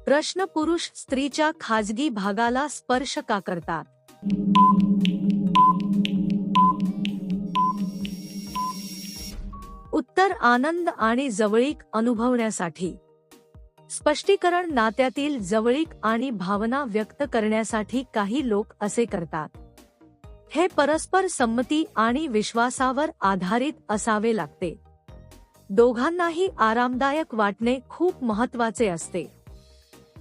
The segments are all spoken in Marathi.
प्रश्न: पुरुष स्त्रीच्या खाजगी भागाला स्पर्श का करतात? उत्तर: आनंद आणि जवळीक अनुभवण्यासाठी. स्पष्टीकरण: नात्यातील जवळीक आणि भावना व्यक्त करण्यासाठी काही लोक असे करतात. हे परस्पर संमती आणि विश्वासावर आधारित असावे लागते. दोघांनाही आरामदायक वाटणे खूप महत्त्वाचे असते.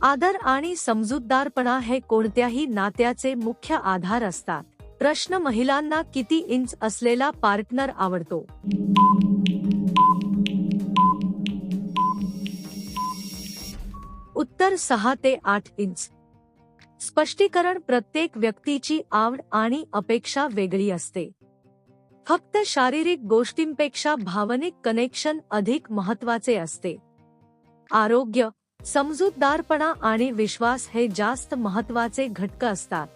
आदर आणि समजूतदारपणा हे कोणत्याही नात्याचे मुख्य आधार असतात. प्रश्न: महिलांना किती इंच असलेला पार्टनर आवडतो? उत्तर: 6 ते 8 इंच. स्पष्टीकरण: प्रत्येक व्यक्तीची आवड आणि अपेक्षा वेगळी असते. फक्त शारीरिक गोष्टींपेक्षा भावनिक कनेक्शन अधिक महत्त्वाचे असते. आरोग्य, समजूतदारपणा आणि विश्वास हे जास्त महत्त्वाचे घटक असतात.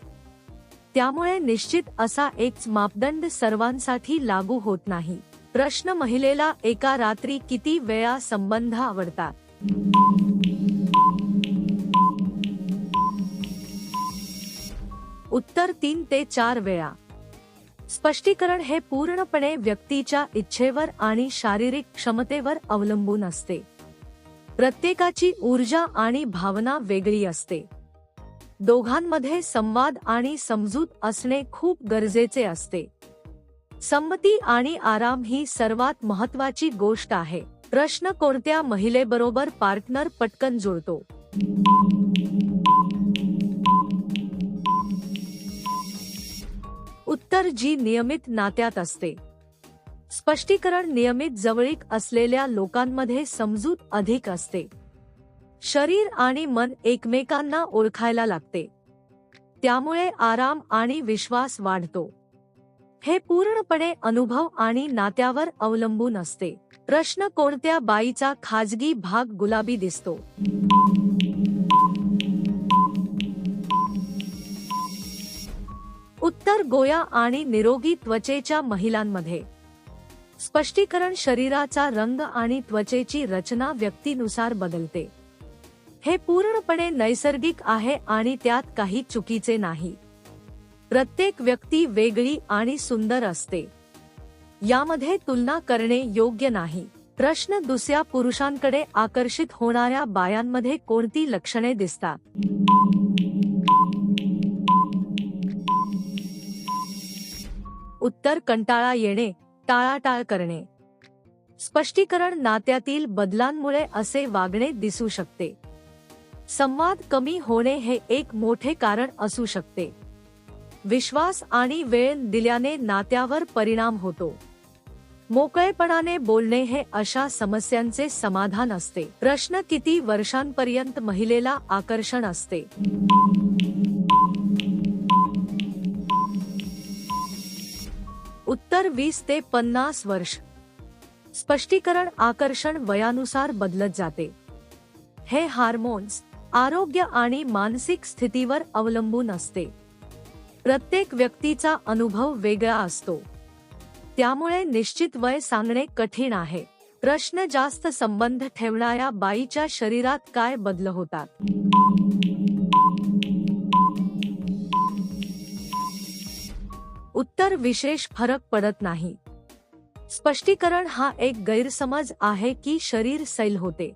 त्यामुळे निश्चित असा एकच मापदंड सर्वांसाठी लागू होत नाही. प्रश्न: महिलेला एका रात्री किती वेळा संबंध आवडतात? उत्तर: 3 ते 4 वेळा. स्पष्टीकरण: हे पूर्णपणे व्यक्तीच्या इच्छेवर आणि शारीरिक क्षमतेवर अवलंबून असते. प्रत्येकाची ऊर्जा आणि भावना वेगळी असते. दोघांमध्ये संवाद आणि समजूत असणे खूप गरजेचे असते. संमती आणि आराम ही सर्वात महत्त्वाची गोष्ट आहे. प्रश्न: कोणत्या महिलेबरोबर पार्टनर पटकन जुळतो? उत्तर: जी नियमित नात्यात असते. स्पष्टीकरण: नियमित जवळीक असलेल्या लोकांमध्ये समजूत अधिक असते. शरीर आणि मन एकमेकांना ओळखायला लागते. त्यामुळे आराम आणि विश्वास वाढतो. हे पूर्णपणे अनुभव आणि नात्यावर अवलंबून असते. प्रश्न: कोणत्या बाईचा खाजगी भाग गुलाबी दिसतो? उत्तर: गोया आणि निरोगी त्वचेच्या महिलांमध्ये. स्पष्टीकरण: शरीराचा रंग आणि त्वचेची रचना व्यक्तीनुसार बदलते. हे पूर्णपणे नैसर्गिक आहे आणि त्यात काही चुकीचे नाही. प्रत्येक व्यक्ती वेगळी आणि सुंदर असते. यामध्ये तुलना करणे योग्य नाही. प्रश्न: दुसऱ्या पुरुषांकडे आकर्षित होणाऱ्या बायांमध्ये कोणती लक्षणे दिसतात? उत्तर: कंटाळा येणे, टाळाटाळ करणे. स्पष्टीकरण: नात्यातील बदलांमुळे असे वागणे दिसू शकते. संवाद कमी होणे हे एक मोठे कारण असू शकते. विश्वास आणि वेळ दिल्याने नात्यावर परिणाम होतो. मोकळेपणाने बोलणे हे अशा समस्यांचे समाधान असते. प्रश्न: किती वर्षांपर्यंत महिलेला आकर्षण असते? उत्तर: 20 ते 50 वर्ष. स्पष्टीकरण: आकर्षण वयानुसार बदलत जाते. हे हार्मोन्स, आरोग्य आणि मानसिक स्थितीवर अवलंबून असते. प्रत्येक व्यक्तीचा अनुभव वेगळा असतो. त्यामुळे निश्चित वय सांगणे कठीण आहे. प्रश्न: जास्त संबंध ठेवणाऱ्या बाईच्या शरीरात काय बदल होतात? उत्तर: विशेष फरक पडत नाही. स्पष्टीकरण: हा एक गैरसमज आहे की शरीर सैल होते.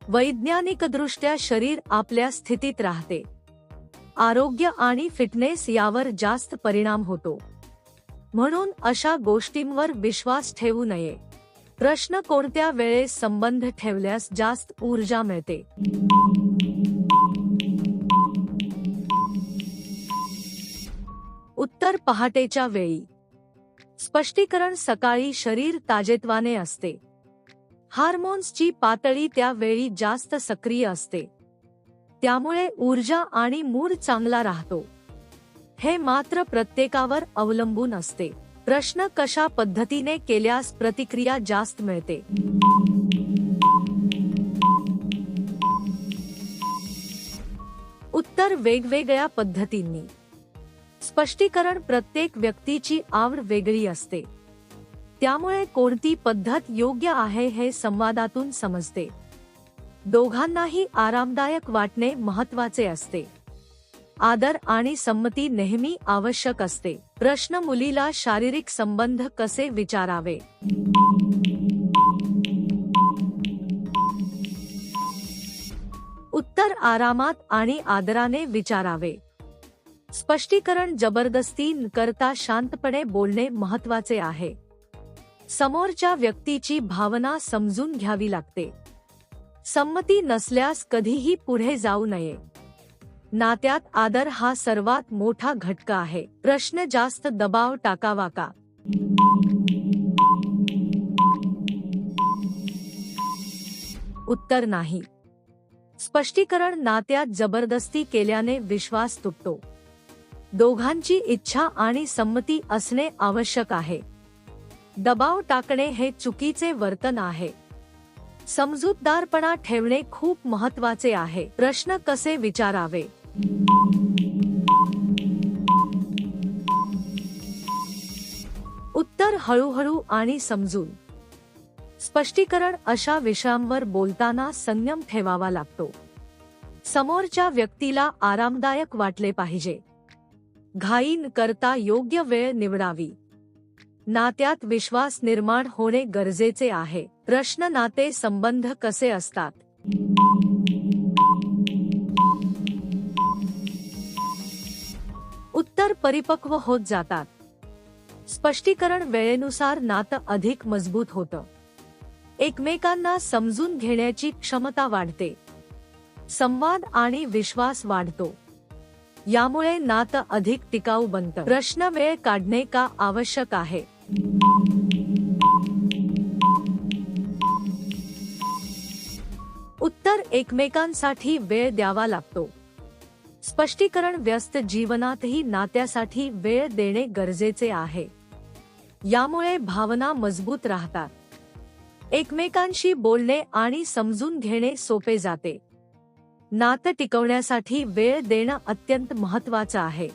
वैज्ञानिकदृष्ट्या शरीर आपल्या स्थितीत राहते. आरोग्य आणि फिटनेस यावर जास्त परिणाम होतो. म्हणून अशा गोष्टींवर विश्वास ठेवू नये. प्रश्न: कोणत्या वेळेस संबंध ठेवल्यास जास्त ऊर्जा मिळते? उत्तर: पहाटेच्या वेळी. स्पष्टीकरण: सकाळी शरीर ताजेतवाने असते. हार्मोन्सची पातळी त्या वेळी जास्त सक्रिय असते. त्यामुळे ऊर्जा आणि मूड चांगला राहतो. हे मात्र प्रत्येकावर अवलंबून असते. प्रश्न: कशा पद्धतीने केल्यास प्रतिक्रिया जास्त मिळते? उत्तर: वेगवेगळ्या पद्धतींनी. स्पष्टीकरण: प्रत्येक व्यक्तीची आवड वेगळी असते. त्यामुळे कोणती पद्धत योग्य आहे हे संवादातून समजते. दोघांनाही आरामदायक वाटणे महत्त्वाचे असते. आदर आणि संमती नेहमी आवश्यक असते. प्रश्न: मुलीला शारीरिक संबंध कसे विचारावे? उत्तर: आरामात आणि आदराने विचारावे. स्पष्टीकरण: जबरदस्ती न करता शांतपणे बोलणे महत्त्वाचे आहे. समोरच्या व्यक्तीची भावना समजून घ्यावी लागते. संमती नसल्यास कधीही पुढे जाऊ नये. नात्यात आदर हा सर्वात मोठा घटक आहे. प्रश्न: जास्त दबाव टाकावा का? उत्तर: नाही. स्पष्टीकरण: नात्यात जबरदस्ती केल्याने विश्वास तुटतो. दोघांची इच्छा आणि संमती असणे आवश्यक आहे. दबाव टाकणे हे चुकीचे वर्तन आहे. समजूतदारपणा ठेवणे खूप महत्त्वाचे आहे. प्रश्न: कसे विचारावे? उत्तर: हळूहळू आणि समजून. स्पष्टीकरण: अशा विषयांवर बोलताना संयम ठेवावा लागतो. समोरच्या व्यक्तीला आरामदायक वाटले पाहिजे. घाई न करता योग्य वेळ निवडावी. नात्यात विश्वास निर्माण होणे गरजेचे आहे. प्रश्न: नाते संबंध कसे असतात? उत्तर: परिपक्व होत जातात. स्पष्टीकरण: वेळेनुसार नातं अधिक मजबूत होतं. एकमेकांना समजून घेण्याची क्षमता वाढते. संवाद आणि विश्वास वाढतो. यामुळे नातं अधिक टिकाऊ बनतं. प्रश्न: वेळ काढणे का आवश्यक आहे? उत्तर: एकमेकांसाठी वेळ द्यावा लागतो. स्पष्टीकरण: व्यस्त जीवनातही नात्यासाठी वेळ देणे गरजेचे आहे. यामुळे भावना मजबूत राहतात. एकमेकांशी बोलणे आणि समजून घेणे सोपे जाते. नातं टिकवण्यासाठी वेळ देणं अत्यंत महत्त्वाचं आहे.